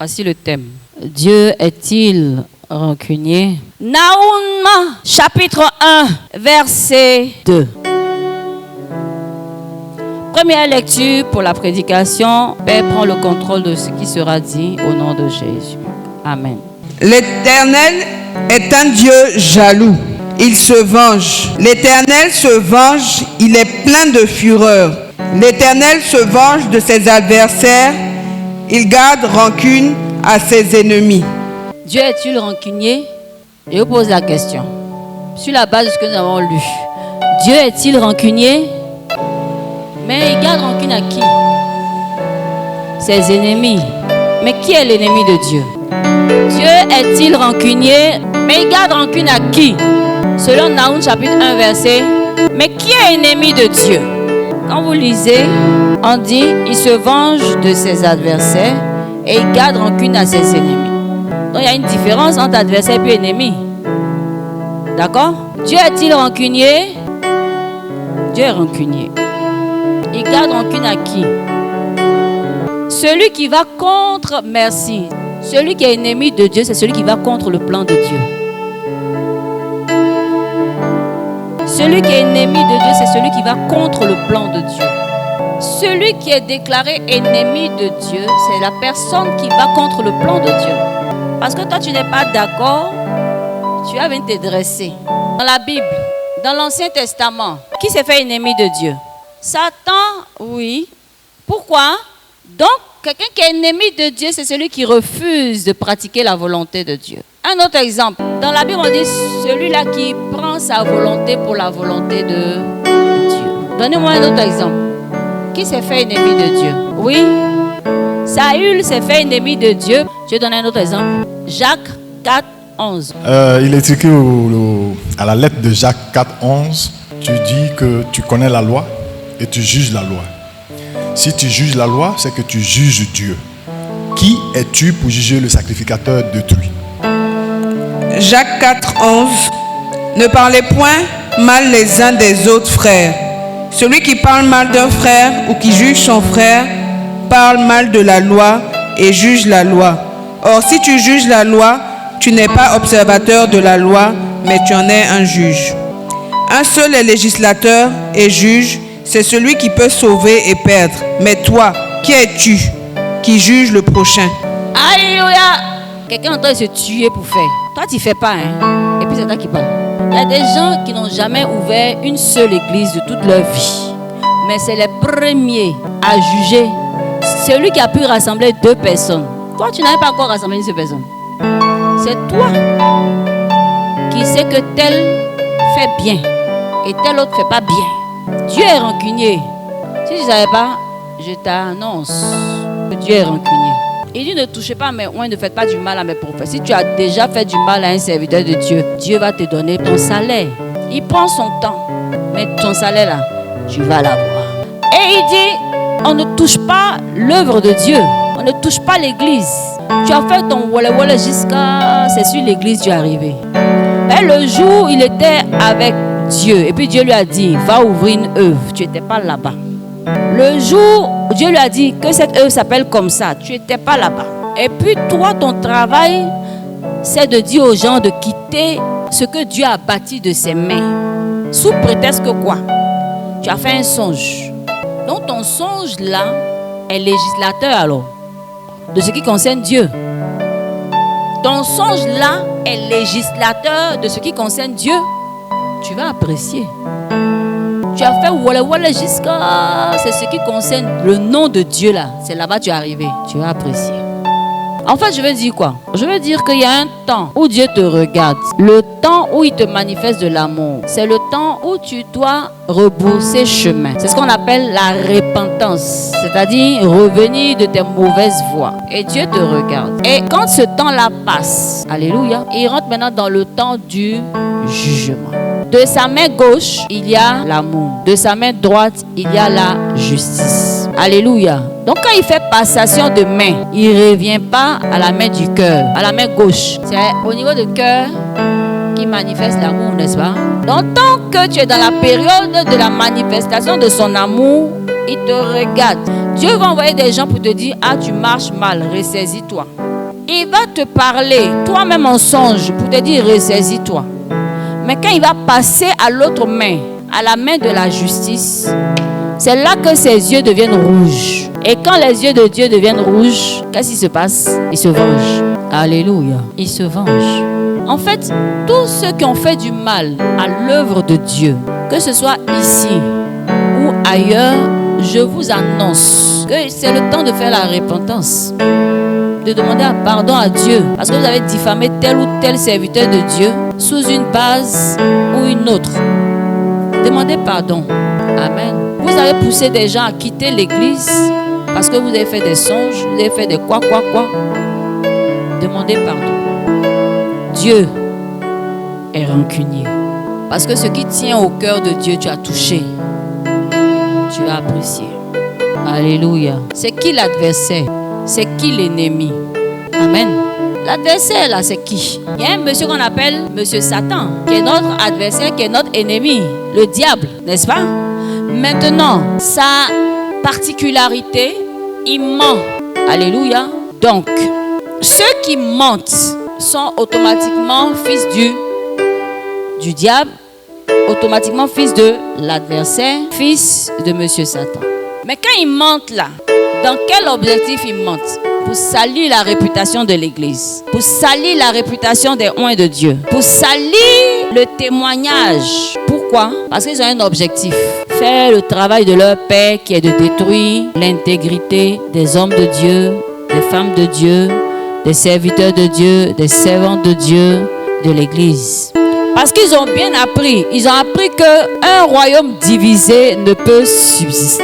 Voici le thème. Dieu est-il rancunier? Naoum, chapitre 1, verset 2. Première lecture pour la prédication. Père, prends le contrôle de ce qui sera dit au nom de Jésus. Amen. L'Éternel est un Dieu jaloux. Il se venge. L'Éternel se venge. Il est plein de fureur. L'Éternel se venge de ses adversaires. Il garde rancune à ses ennemis. Dieu est-il rancunier? Je vous pose la question. Sur la base de ce que nous avons lu. Dieu est-il rancunier? Mais il garde rancune à qui? Ses ennemis. Mais qui est l'ennemi de Dieu? Dieu est-il rancunier? Mais il garde rancune à qui? Selon Naoum chapitre 1 verset. Mais qui est ennemi de Dieu? Quand vous lisez, on dit il se venge de ses adversaires et il garde rancune à ses ennemis. Donc il y a une différence entre adversaire et ennemi. D'accord? Dieu est-il rancunier? Dieu est rancunier. Il garde rancune à qui? Celui qui va contre, merci. Celui qui est ennemi de Dieu, c'est celui qui va contre le plan de Dieu. Celui qui est ennemi de Dieu, c'est celui qui va contre le plan de Dieu. Celui qui est déclaré ennemi de Dieu, c'est la personne qui va contre le plan de Dieu. Parce que toi, tu n'es pas d'accord, tu vas venir te dresser. Dans la Bible, dans l'Ancien Testament, qui s'est fait ennemi de Dieu? Satan, oui. Pourquoi? Donc, quelqu'un qui est ennemi de Dieu, c'est celui qui refuse de pratiquer la volonté de Dieu. Un autre exemple. Dans la Bible, on dit celui-là qui prend sa volonté pour la volonté de Dieu. Donnez-moi un autre exemple. Qui s'est fait ennemi de Dieu? Oui. Saül s'est fait ennemi de Dieu. Je vais donner un autre exemple. Jacques 4, 11. Il est écrit à la lettre de Jacques 4, 11. Tu dis que tu connais la loi et tu juges la loi. Si tu juges la loi, c'est que tu juges Dieu. Qui es-tu pour juger le sacrificateur d'autrui? Jacques 4, 11. Ne parlez point mal les uns des autres frères. Celui qui parle mal d'un frère ou qui juge son frère parle mal de la loi et juge la loi. Or, si tu juges la loi, tu n'es pas observateur de la loi, mais tu en es un juge. Un seul est législateur et juge, c'est celui qui peut sauver et perdre. Mais toi, qui es-tu qui juge le prochain? Alléluia! Quelqu'un est en train de se tuer pour faire. Toi, tu ne fais pas, hein? Et puis c'est toi qui parle. Il y a des gens qui n'ont jamais ouvert une seule église de toute leur vie. Mais c'est les premiers à juger celui qui a pu rassembler 2 personnes. Toi, tu n'avais pas encore rassemblé une seule personne. C'est toi qui sais que tel fait bien et tel autre ne fait pas bien. Dieu est rancunier. Si tu ne savais pas, je t'annonce que Dieu est rancunier. Il dit ne touchez pas à mes oins, ne faites pas du mal à mes prophètes. Si tu as déjà fait du mal à un serviteur de Dieu, Dieu va te donner ton salaire. Il prend son temps, mais ton salaire là, tu vas l'avoir. Et il dit, on ne touche pas l'œuvre de Dieu. On ne touche pas l'église. Tu as fait ton wole jusqu'à... C'est sur l'église que tu es arrivé. Mais le jour, il était avec Dieu. Et puis Dieu lui a dit, va ouvrir une œuvre. Tu n'étais pas là-bas. Le jour, Dieu lui a dit que cette œuvre s'appelle comme ça. Tu n'étais pas là-bas. Et puis toi, ton travail, c'est de dire aux gens de quitter ce que Dieu a bâti de ses mains. Sous prétexte que quoi? Tu as fait un songe. Donc ton songe là est législateur alors de ce qui concerne Dieu. Ton songe là est législateur de ce qui concerne Dieu. Tu vas apprécier. Tu as fait wala jusqu'à... C'est ce qui concerne le nom de Dieu là. C'est là-bas que tu es arrivé. Tu vas apprécier. En fait, je veux dire quoi? Je veux dire qu'il y a un temps où Dieu te regarde. Le temps où il te manifeste de l'amour. C'est le temps où tu dois rebrousser chemin. C'est ce qu'on appelle la repentance. C'est-à-dire revenir de tes mauvaises voies. Et Dieu te regarde. Et quand ce temps-là passe, alléluia, il rentre maintenant dans le temps du jugement. De sa main gauche, il y a l'amour. De sa main droite, il y a la justice. Alléluia. Donc quand il fait passation de main, il ne revient pas à la main du cœur, à la main gauche. C'est au niveau du cœur qu'il manifeste l'amour, n'est-ce pas? Donc tant que tu es dans la période de la manifestation de son amour, il te regarde. Dieu va envoyer des gens pour te dire, ah tu marches mal, ressaisis-toi. il va te parler, toi-même en songe, pour te dire ressaisis-toi. Mais quand il va passer à l'autre main, à la main de la justice, c'est là que ses yeux deviennent rouges. Et quand les yeux de Dieu deviennent rouges, qu'est-ce qui se passe? Il se venge. Alléluia. Il se venge. En fait, tous ceux qui ont fait du mal à l'œuvre de Dieu, que ce soit ici ou ailleurs, je vous annonce que c'est le temps de faire la repentance, de demander pardon à Dieu, parce que vous avez diffamé tel ou tel serviteur de Dieu sous une base ou une autre. Demandez pardon. Amen. Vous avez poussé des gens à quitter l'église parce que vous avez fait des songes, vous avez fait des quoi. Demandez pardon. Dieu est rancunier. Parce que ce qui tient au cœur de Dieu, tu as touché. Tu as apprécié. Alléluia. C'est qui l'adversaire? C'est qui l'ennemi? Amen. L'adversaire là, c'est qui? Il y a un monsieur qu'on appelle monsieur Satan, qui est notre adversaire, qui est notre ennemi, le diable, n'est-ce pas? Maintenant, sa particularité, il ment. Alléluia. Donc, ceux qui mentent sont automatiquement fils du diable, automatiquement fils de l'adversaire, fils de monsieur Satan. Mais quand ils mentent là, dans quel objectif ils mentent? Pour salir la réputation de l'église, pour salir la réputation des oints de Dieu, pour salir le témoignage. Pourquoi? Parce qu'ils ont un objectif: faire le travail de leur père, qui est de détruire l'intégrité des hommes de Dieu, des femmes de Dieu, des serviteurs de Dieu, des servantes de Dieu, de l'église. Parce qu'ils ont bien appris, ils ont appris qu'un royaume divisé ne peut subsister.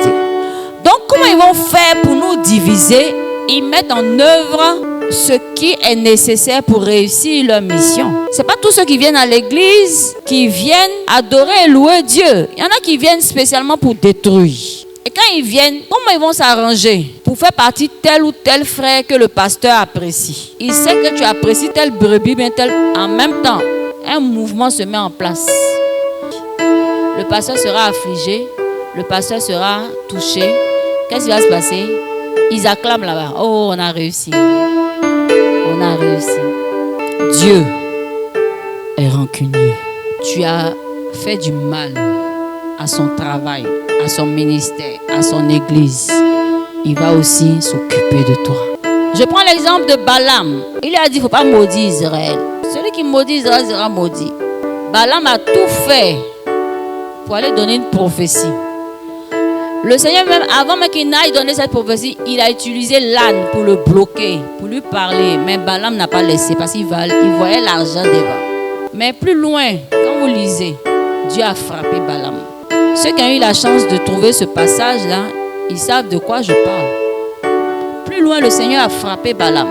Donc comment ils vont faire pour nous diviser? Ils mettent en œuvre ce qui est nécessaire pour réussir leur mission. Ce n'est pas tous ceux qui viennent à l'église qui viennent adorer et louer Dieu. Il y en a qui viennent spécialement pour détruire. Et quand ils viennent, comment ils vont s'arranger pour faire partie de tel ou tel frère que le pasteur apprécie? Il sait que tu apprécies telle brebis, bien tel. En même temps, un mouvement se met en place. Le pasteur sera affligé, le pasteur sera touché. Qu'est-ce qui va se passer? Ils acclament là-bas. Oh, on a réussi. On a réussi. Dieu est rancunier. Tu as fait du mal à son travail, à son ministère, à son église. Il va aussi s'occuper de toi. Je prends l'exemple de Balaam. Il a dit, il ne faut pas maudire Israël. Celui qui maudit Israël sera maudit. Balaam a tout fait pour aller donner une prophétie. Le Seigneur même, avant même qu'il n'aille donner cette prophétie, il a utilisé l'âne pour le bloquer, pour lui parler. Mais Balaam n'a pas laissé parce qu'il voyait l'argent devant. Mais plus loin, quand vous lisez, Dieu a frappé Balaam. Ceux qui ont eu la chance de trouver ce passage-là, ils savent de quoi je parle. Plus loin, le Seigneur a frappé Balaam.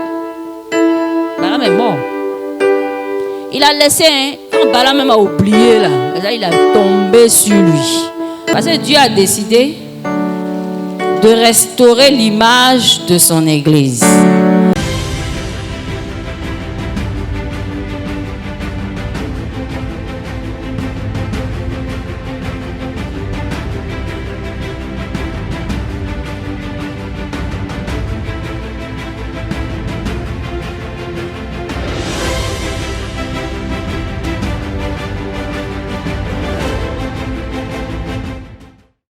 Balaam est mort. Il a laissé, quand Balaam même a oublié, là, il a tombé sur lui. Parce que Dieu a décidé de restaurer l'image de son église.